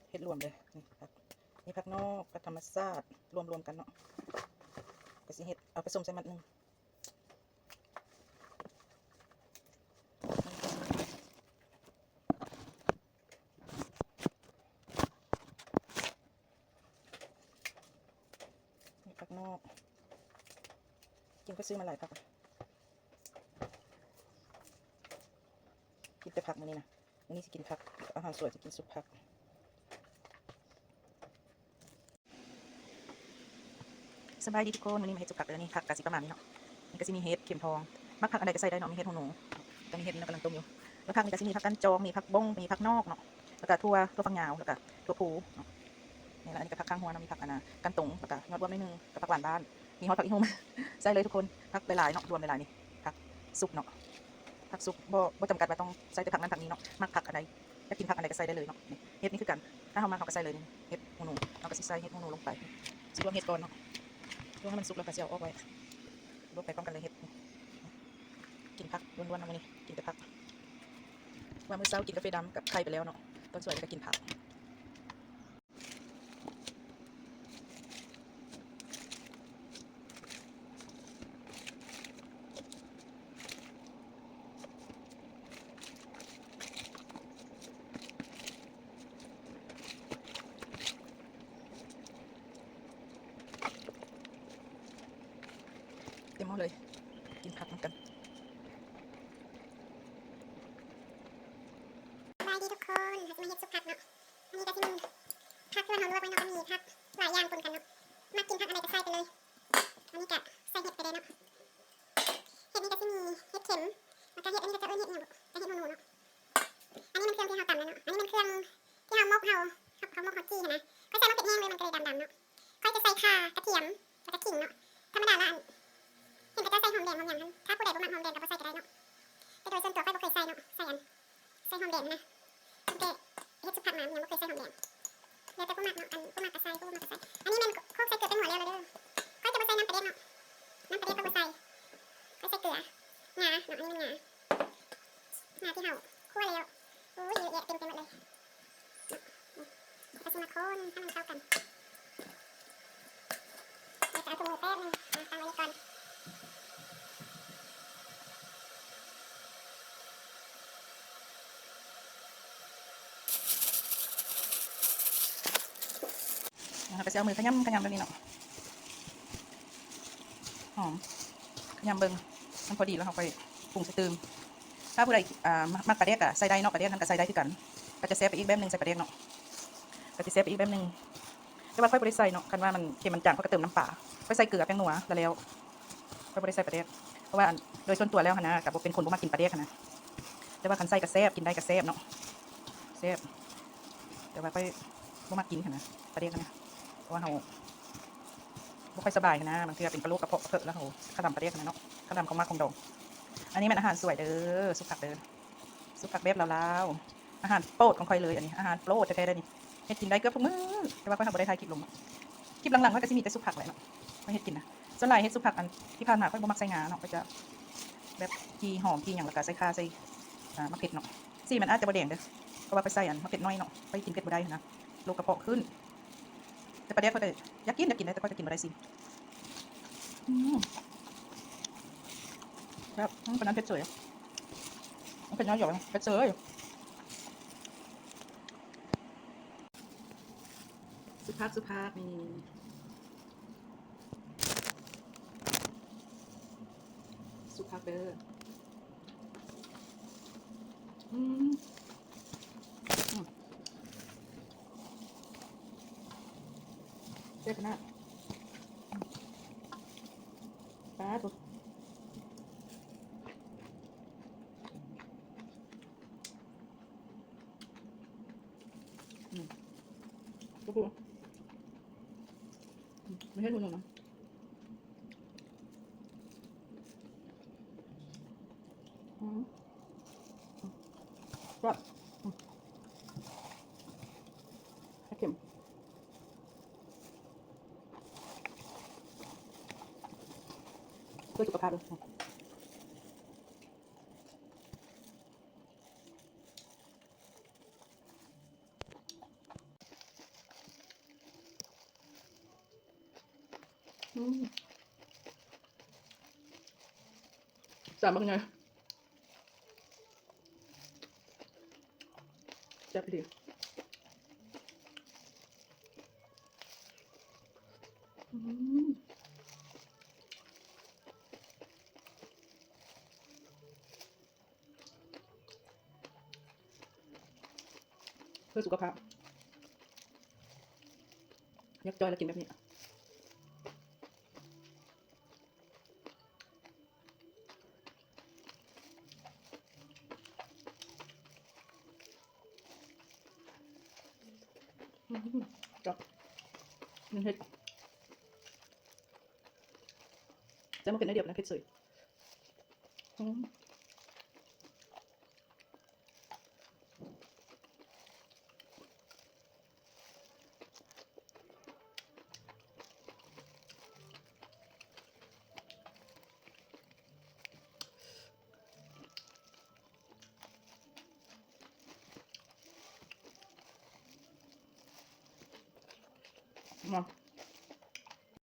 เฮ็ดรวมเลยนี่ผักนอกกับธรรมชาติรวมกันเนาะก็สิเฮ็ดเอาผสมใส่มัดหนึ่งนี่ผักนอกกินก็ซื้อมาหลายผักกินแต่ผักมื้อนี้นะมื้อนี้สิกินผักอาหารสวยจะกินซุปผักสบายดีทุกคนวันนี้มาเฮ็ดซุปผักแล้วนี่ผักกะสิประมาณนี้เนาะมันก็สิมีเห็ดเข็มทองมักผักอะไรก็ใส่ได้เนาะมีเห็ดหูหนูก็มีเห็ดนี่กำลังต้มอยู่แล้วผักนี่ก็สิมีผักกันจองมีผักบงมีผักนอกเนาะแล้วก็ทั่วฝักยาวแล้วก็ทั่วพูเนาะนี่แหละอันนี้ก็ผักข้างหัวเนาะมีผักกันตงแล้วก็ยอดรวมนิดนึงกับผักหวานบ้านมีฮอตผักอีหุ่มใส่เลยทุกคนผักหลายๆเนาะรวมหลายๆนี่ผักสุกเนาะผักสุกบ่จำกัดว่าต้องใส่แต่ผักนั้นผักนี้เนาะมักผักอะไรอยากกินผักอะไรก็ใส่ได้เลยเนาะเห็ดนี่คือกันถ้าเขามาเขาก็ใส่เลยนี่เห็ดหูหนูเราก็สิใส่เห็ดหูหนูลงไปสิรวมเห็ดก่อนเนาะรวมให้มันสุกแล้วก็สิเอาออกไว้รวมไปพร้อมกันเลยเห็ดกินผักล้วนๆนะมื้อนี้กินแต่ผักว่ามื้อเช้ากินกาแฟดำกับไข่ไปแล้วเนาะตอนสวยก็กินผักเต็มหม้อเลยกินผักเหมือนกันสบายดีทุกคนเราจะมาเฮ็ดซุปผักเนาะอันนี้ก็สิมีผักที่เราลวกไว้เนาะก็มีผักหลายอย่างปนกันเนาะมากินผักอะไรก็ใส่ไปเลยอันนี้ก็ใส่เห็ดไปเลยเนาะเห็ดนี่ก็สิมีเห็ดเข็มแล้วก็เห็ดอันนี้ก็จะเอิ้นเห็ดเนี่ยแต่เห็ดหูหนูเนาะอันนี้มันเครื่องที่เราตำแล้วเนาะอันนี้มันเครื่องที่เรามกเขามกเขาจี้นะก็ใส่มะเขือแห้งเลยมันก็เลยดำๆเนาะค่อยจะใส่ข่ากระเทียมแล้วก็ขิงเนาะธรรมดาละเห็นก็จะใส่หอมแดงหอมอย่างนั้นถ้าผู้ใดบ่มักหอมแดงก็บ่ใส่ก็ได้เนาะแต่โดยส่วนตัวค่อยบ่เคยใส่เนาะใส่หอมแดงนะแต่เฮ็ดซุปผักมายังบ่เคยใส่หอมแดงแล้วแต่ผู้มักเนาะผู้มักก็ใส่ผู้บ่มักก็ใส่อันนี้มันโคกใส่เกลือเป็นหัวแล้วเด้อค่อยจะบ่ใส่น้ำปลาเด็กเนาะน้ำปลาเด็กก็บ่ใส่ค่อยใส่เกลืองาเนาะอันนี้มันงาที่เฮาคั่วแล้วโอ้ยเยอะแยะเต็มไปหมดเลยก็สิมาคนให้มันเข้ากันแล้วจะเอาถุงมือแป๊บนึงตั้งไว้นี่ก่อนนะคะก็จะเอามือขยำแบบนี้เนาะหอมขยำเบิ่งมันพอดีแล้วเราไปปรุงใส่เติมถ้าผู้ใดมักปลาเด็กอะใส่ได้เนาะปลาเด็กนั่นก็ใส่ได้คือกันก็จะแซ่บไปอีกแบบนึงใส่ปลาเด็กเนาะก็จะแซ่บไปอีกแบบนึงแต่ว่าค่อยบ่ได้ใส่เนาะคันว่ามันเค็มมันจางเขาก็เติมน้ำปลาค่อยใส่เกลือแป้งนัวแล้วค่อยบ่ได้ใส่ปลาเด็กเพราะว่าโดยส่วนตัวแล้วนะกับเป็นคนบ่มักกินปลาเด็กนะแต่ว่าคันใส่ก็แซ่บกินได้ก็แซ่บเนาะแซ่บแต่ว่าค่อยบ่มักกินนะปลาเด็กนะเพราะว่าเราไม่ค่อยสบายนะบางทีเป็นกระโหลกกระเพาะเถอะแล้วเขาขดำปลาเรียกนะเนาะขดำของมากของดองอันนี้มันอาหารสวยเด้อสุกผักเด้อสุกผักแบบลาวๆอาหารโปรดของใครเลยอันนี้อาหารโปรดแท้ๆเลยนี่เฮ็ดกินได้เกือบทุกมื้อแต่ว่าค่อยทำบ่ได้ถ่ายคลิปลงคลิปหลังๆก็จะมีแต่สุกผักแหละเนาะไม่เฮ็ดกินนะส่วนใหญ่เฮ็ดสุกผักอันที่ผ่านมาค่อยบ่มักใส่งาเนาะก็จะแบบกีหอมกีหยังแล้วก็ใส่ข่าใส่มะเขือเนาะสีมันอาจจะบ่แดงเด้อเพราะว่าไปใส่อันมะเขือน้อยเนาะไปกินเผ็ดบ่ได้นะโรคกระเพาะขึ้นแต่ปลาเด็กก็ได้อยากกินได้แต่ก็จะกินบ่ได้สิครับเป็นน้ำเพชรสวยเป็นน้ำหยอกเพชรสวยสุภาพนี่สุภาพเด้อเจ๊ขนาดปลาตัวตัวผู้ไม่ใช่ตัวหนูนะก็เข็มเพื่อสุขภาพด้วย อืมสามบางไงจับไปดิอืมเพื่อสุขภาพยักจอยแล้วกินแบบนี้จับนึ่งเห็ดจะมาเป็นไอเดียนะเผ็ดสวยอืมมา